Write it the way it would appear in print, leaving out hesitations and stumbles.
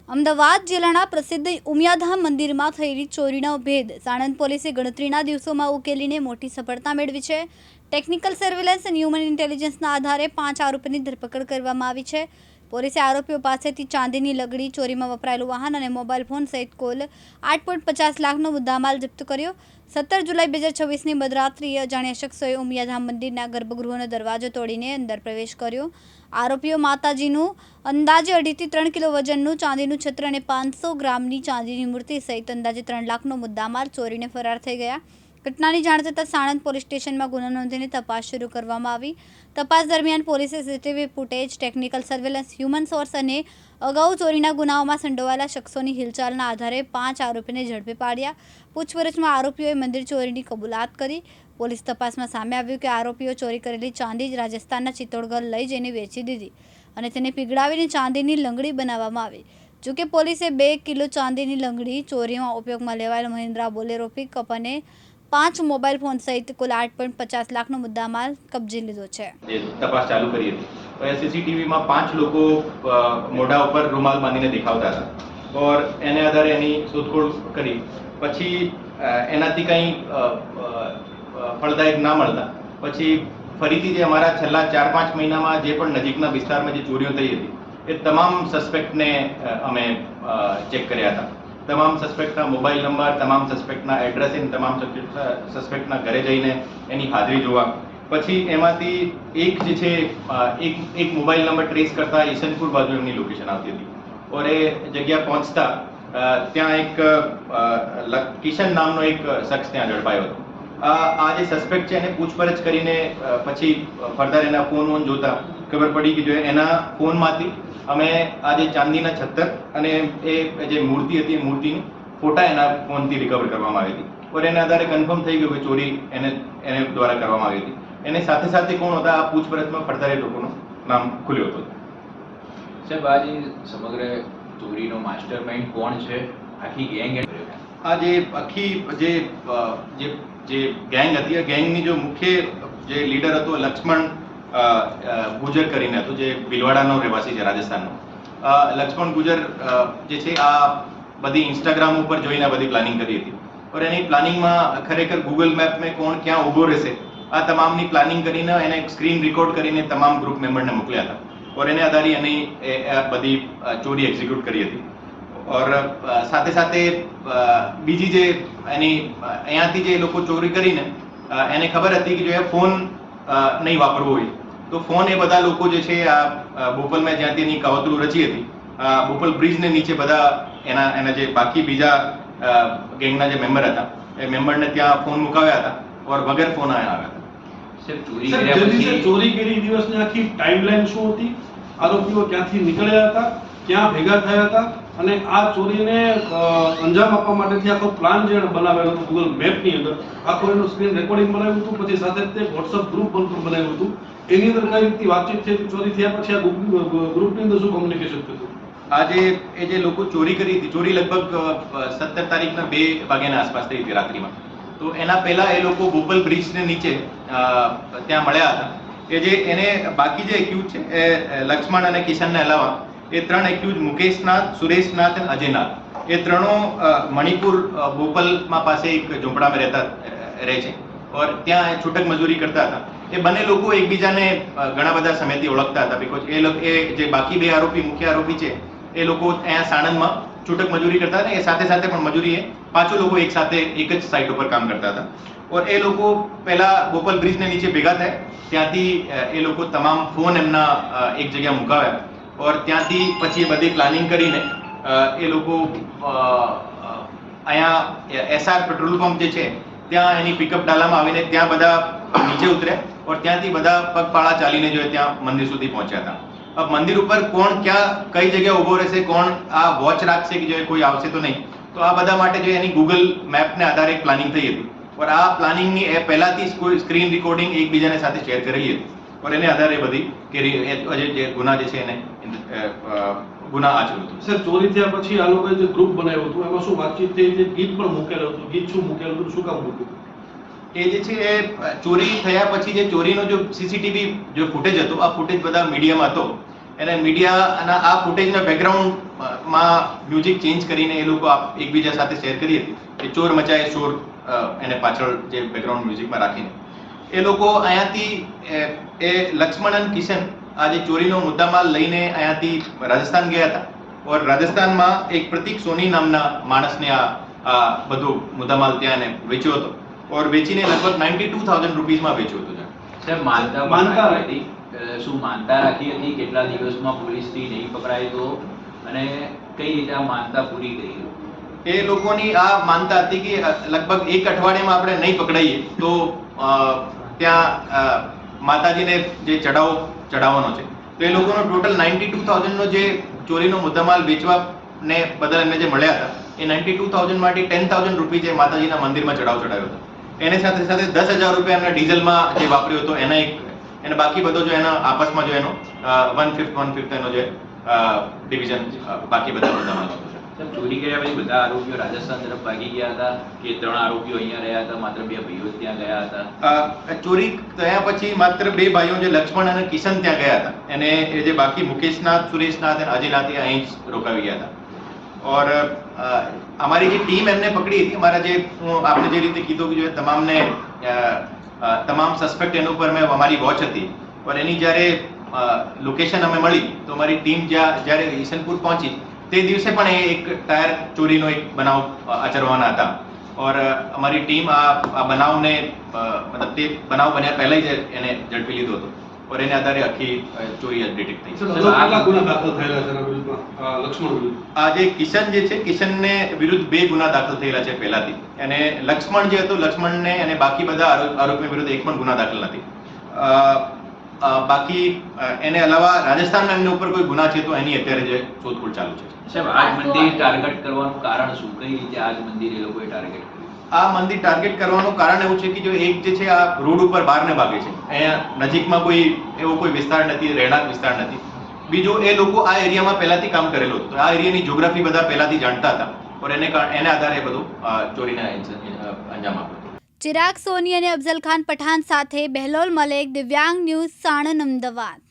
અમદાવાદ જિલ્લાના પ્રસિદ્ધ ઉમિયાધામ મંદિરમાં થયેલી ચોરીનો ભેદ સાણંદ પોલીસે ગણતરીના દિવસોમાં ઉકેલીને મોટી સફળતા મેળવી છે। ટેકનિકલ સર્વેલન્સ અને હ્યુમન ઇન્ટેલિજન્સના આધારે 5 આરોપીની ધરપકડ કરવામાં આવી છે। પોલીસે આરોપીઓ પાસેથી ચાંદીની લગડી, ચોરીમાં વપરાયેલું વાહન અને મોબાઈલ ફોન સહિત કુલ 8.50 લાખનો મુદ્દામાલ જપ્ત કર્યો। 17 જુલાઈ 2026ની મધરાત્રિએ અજાણ્યા શખ્સોએ ઉમિયાધામ મંદિરના ગર્ભગૃહનો દરવાજો તોડીને અંદર પ્રવેશ કર્યો। આરોપીઓ માતાજીનું અંદાજે 2.5 થી 3 કિલો વજનનું ચાંદીનું છત્ર અને 500 ગ્રામની ચાંદીની મૂર્તિ સહિત અંદાજે 3 લાખનો મુદ્દામાલ ચોરીને ફરાર થઈ ગયા। ઘટનાની જાણ થતાં સાણંદ પોલીસ સ્ટેશનમાં ગુનો નોંધીને તપાસ શરૂ કરવામાં આવી। તપાસ દરમિયાન પોલીસે CCTV footage, technical surveillance, human source અને અગાઉ ચોરીના ગુનાઓમાં સંડોવાયેલા શખ્સોની હિલચાલના આધારે 5 આરોપીને ઝડપી પાડ્યા। પૂછપરછમાં આરોપીઓએ મંદિર ચોરીની કબૂલાત કરી। પોલીસ તપાસમાં સામે આવ્યું કે આરોપીઓ ચોરી કરેલી ચાંદી જ રાજસ્થાનના ચિત્તોડગઢ લઈ જઈને વેચી દીધી અને તેને પીગળાવીને ચાંદીની લંગડી બનાવવામાં આવી। જોકે પોલીસે 2 કિલો ચાંદીની લંગડી, ચોરીમાં ઉપયોગમાં લેવાયેલ મહિન્દ્રા બોલેરો પિકઅપ અને 5 મોબાઈલ ફોન સહિત કુલ 8.50 લાખનો મુદ્દામાલ કબજે લીધો છે। તપાસ ચાલુ કરી હતી તો એ સીસીટીવીમાં 5 લોકો મોઢા ઉપર રૂમાલ બાંધીને દેખાવતા હતા और એને આધારે એની શોધખોળ કરી। પછી એનાથી કંઈ ફળદાયક ના મળતા પછી ફરીથી જે અમારા છેલ્લા 4-5 મહિનામાં જે પણ નજીકના વિસ્તારમાં જે ચોરીઓ થઈ હતી એ તમામ સસ્પેક્ટને અમે ચેક કર્યા હતા। તમામ સસ્પેક્ટના મોબાઈલ નંબર, તમામ સસ્પેક્ટના એડ્રેસ અને તમામ સસ્પેક્ટના ઘરે જઈને એની હાજરી જોવા। પછી એમાંથી એક જે છે એક મોબાઈલ નંબર ટ્રેસ કરતા ઈશનપુર બાજુ એમની લોકેશન આવતી હતી और એ જગ્યા પહોંચતા ત્યાં એક કિશન નામનો એક શખ્સ ત્યાં ઝડપાયો હતો। આ જે સસ્પેક્ટ છે એને પૂછપરછ કરીને પછી ફર્ધર એના ફોન જોતા ખબર પડી કે જો એના ફોનમાંથી અમે આ જે ચાંદીના છત્તર અને એ જે મૂર્તિ હતી એ મૂર્તિની ફોટા એના ફોનથી રિકવર કરવામાં આવી હતી और એના આધારે કન્ફર્મ થઈ ગયું કે ચોરી એને દ્વારા કરવામાં આવી હતી। એને સાથે સાથે કોણ હતા આ પૂછપરછમાં ફર્ધર એ લોકોનું નામ ખુલ્યું હતું। સાહેબ, આ જે સમગ્ર ચોરીનો માસ્ટર માઇન્ડ કોણ છે? આખી ગેંગ આ જે આખી જે ગેંગ હતી આ ગેંગની जो મુખ્ય જે લીડર હતો લક્ષ્મણ ગુજર કરીને હતો જે ભીલવાડાનો રહેવાસી છે રાજસ્થાનનો। લક્ષ્મણ ગુજર જે છે આ બધી ઇન્સ્ટાગ્રામ ઉપર જોઈને બધી પ્લાનિંગ કરી હતી और એની પ્લાનિંગમાં ખરેખર ગૂગલ મેપમાં કોણ ક્યાં ઊભો રહેશે આ તમામની પ્લાનિંગ કરીને એને સ્ક્રીન રેકોર્ડ કરીને તમામ ગ્રુપ મેમ્બરને મોકલ્યા હતા और એને આધારે એની બધી ચોરી એક્ઝિક્યુટ કરી હતી। और સાથે સાથે બીજી જે એની અહીંયાથી જે લોકો ચોરી કરીને એને ખબર હતી કે જો એ ફોન નહીં વાપરવો હોય તો ફોન એ બધા લોકો જે છે આ બોપલમાં જ્યાંથી એની કાવતરું રચી હતી બોપલ બ્રિજને નીચે બધા એના જે બાકી બીજા ગેંગના જે મેમ્બર હતા એ મેમ્બરને ત્યાં ફોન મુકાવ્યા હતા और વગર ફોન આવ્યા હતા। ચોરી કરી દિવસની આખી ટાઈમલાઈન શું હતી? આરોપીઓ ક્યાંથી નીકળ્યા હતા, ક્યાં ભેગા થયા હતા અને આ ચોરીને અંજામ આપવા માટેથી આખો પ્લાન જે બનાવેલો હતો ગૂગલ મેપની અંદર આખો એનું સ્ક્રીન રેકોર્ડિંગ બનાવ્યું હતું, પછી સાથે તે વોટ્સઅપ ગ્રુપ પણ બનાવ્યું હતું। એની અંદર કઈ રીતે વાતચીત થઈ, ચોરી થયા પછી આ ગ્રુપની અંદર શું કોમ્યુનિકેશન થયું? આજે એ જે લોકો ચોરી કરી હતી ચોરી લગભગ 17 તારીખના 2 વાગ્યાના આસપાસ થઈ હતી રાત્રિમાં। તો એના પહેલા એ લોકો બોપલ બ્રિજને નીચે ત્યાં મળ્યા હતા। એ જે એને બાકી જે એક્યુઝ છે એ લક્ષ્મણ અને કિશનને અલાવા એ 3 એક્યુઝ મુકેશનાથ, સુરેશનાથ અને અજયનાથ એ ત્રણો મણિપુર બોપલમાં પાસે એક ઝૂંપડામાં રહે છે और ત્યાં છૂટક મજૂરી કરતા હતા। એ બંને લોકો એકબીજાને ઘણા બધા સમયથી ઓળખતા હતા બીકોઝ એ જે બાકી 2 આરોપી મુખ્ય આરોપી છે એ લોકો અહીંયા સાણંદમાં છૂટક મજૂરી કરતા હતા। એ સાથે સાથે પણ મજૂરી એ 5 લોકો એક સાથે એક જ સાઇટ ઉપર કામ કરતા હતા और એ લોકો પહેલા બોપલ બ્રિજને નીચે ભેગા થયા ત્યાંથી એ લોકો તમામ ફોન એમના એક જગ્યા મુકાવ્યા और ત્યાંથી પછી બધી પ્લાનિંગ કરીને એ લોકો અહીંયા SR પેટ્રોલ પંપ જે છે ત્યાં એની પિકઅપ ડાલામાં આવીને ત્યાં બધા નીચે ઉતર્યા और ત્યાંથી બધા પગપાળા ચાલીને જો ત્યાં મંદિર સુધી પહોંચ્યા હતા। अब મંદિર ઉપર કોણ ક્યાં કઈ જગ્યા ઊભો રહેશે, કોણ આ વોચ રાખશે કે જો કોઈ આવશે તો નહીં, તો આ બધા માટે જો એની ગૂગલ મેપને આધારે એક પ્લાનિંગ થઈ હતી और આ પ્લાનિંગની એ પહેલાથી સ્ક્રીન રેકોર્ડિંગ એકબીજાને સાથે શેર કરેલી હતી और એને આધારે બધી જે ગુના જે છે એને ગુના આચર્યું હતું। સર, ચોરી થયા પછી આ લોકોએ જે ગ્રુપ બનાવ્યું હતું એમાં શું વાતચીત થઈ? જે ગીત પણ મૂકેલું હતું, ગીત શું મૂકેલું હતું, શું કામ મૂક્યું હતું? એ જે છે એ ચોરી થયા પછી જે ચોરીનો જો સીસીટીવી જો ફૂટેજ હતો આ ફૂટેજ બધા મીડિયામાં હતો એને મીડિયાના આ ફૂટેજના માં મ્યુઝિક ચેન્જ કરીને એ લોકો એકબીજા સાથે શેર કરી હતી કે ચોર મચાએ શોર એને પાછળ જે બેકગ્રાઉન્ડ મ્યુઝિકમાં રાખીને એ લોકો અહીંયાથી એ લક્ષ્મણ અને કિશન આ જે ચોરીનો મુદ્દામાલ લઈને અહીંયાથી રાજસ્થાન ગયા હતા ઓર રાજસ્થાનમાં એક પ્રતીક સોની નામના માણસને આ બધું મુદ્દામાલ ત્યાં એને વેચ્યો હતો ઓર વેચીને લગભગ 92,000 રૂપીસમાં વેચ્યું હતું. સાહેબ માનતા માનતા રાખી હતી, શું માનતા રાખી હતી કેટલા દિવસમાં પોલીસથી નહીં પકડાય તો, અને કઈ રીતે આ માનતા પૂરી કરી? એ લોકોની આ માનતા હતી કે લગભગ એક અઠવાડિયામાં આપણે નહીં પકડાઈએ તો ત્યાં માતાજીને જે ચડાવવાનો છે તો એ લોકોનો ટોટલ 92,000 નો જે ચોરીનો મુદ્દામાલ વેચવાને બદલ એમને જે મળ્યા હતા એ 92,000 માંથી 10,000 રૂપિયા જે માતાજીના મંદિરમાં ચડાવ્યો હતો. એને સાથે સાથે 10,000 રૂપિયા એમના ડીઝલમાં જે વાપર્યો હતો એને બાકી બધો જો એના આપસમાં જો એનો 1/5 એનો જે ડિવિઝન બાકી બધા મુદ્દામાલ હતો. સાહેબ ચોરી કર્યા પછી બધા આરોપીઓ રાજસ્થાન તરફ ભાગી ગયા હતા કે 3 આરોપીઓ અહીંયા રહ્યા હતા, માત્ર 2 ભાઈઓ ત્યાં ગયા હતા? ચોરી થયા પછી માત્ર 2 ભાઈઓ જે લક્ષ્મણ અને કિશન ત્યાં ગયા હતા અને એ જે બાકી મુકેશનાથ, સુરેશનાથ અને અજયનાથ અહીં જ રોકાવી ગયા હતા. ઓર અમારી જે ટીમ એમને પકડી હતી, અમારા જે હું આપને જે રીતે કીધું કે જો તમામ સસ્પેક્ટ એના ઉપર મેં અમારી વોચ હતી પણ એની જ્યારે લોકેશન અમે મળી તો અમારી ટીમ જ્યારે ઈસનપુર પહોંચી તે દિવસે પણ એ એક ટાયર ચોરીનો એક બનાવ આચરવાના હતા. ઓર અમારી ટીમ આ બનાવને મતલબ તે બનાવ બન્યા પહેલા જ એને ઝડપી લીધો હતો ઓર એને આધારે આખી ચોરી ડિટેક્ટ થઈ. કેટલા ગુના દાખલ થયેલા છે એના વિરુદ્ધમાં? લક્ષ્મણ વિરુદ્ધ આ જે કિશન જે છે, કિશનને વિરુદ્ધ 2 ગુના દાખલ થયેલા છે પહેલાથી, અને લક્ષ્મણ જે હતો લક્ષ્મણને અને બાકી બધા આરોપીઓ વિરુદ્ધ એક પણ ગુના દાખલ નથી. બાકી એને અલાવા રાજસ્થાનમાં એમના ઉપર કોઈ ગુના છે તો એની અત્યારે જે શોધખોળ ચાલુ છે. સાહેબ આજ મંદિર ટાર્ગેટ કરવાનું કારણ શું? કઈ રીતે આજ મંદિર એ લોકોએ ટાર્ગેટ કર્યું? આ મંદિર ટાર્ગેટ કરવાનું કારણ એવું છે કે જો એક જે છે આ રોડ ઉપર બહારને ભાગે છે, અહીંયા નજીકમાં કોઈ એવો કોઈ વિસ્તાર નથી, રહેણાંક વિસ્તાર નથી. બીજું એ લોકો આ એરિયામાં પહેલાથી કામ કરેલું હતું, આ એરિયાની જ્યોગ્રાફી બધા પહેલાથી જાણતા હતા અને એને આધારે બધું ચોરીને અંજામ આપ્યો. ચિરાગ સોની અને અફઝલ ખાન પઠાણ સાથે બહેલોલ મલેક, દિવ્યાંગ ન્યૂઝ, સાણંદ, અમદાવાદ.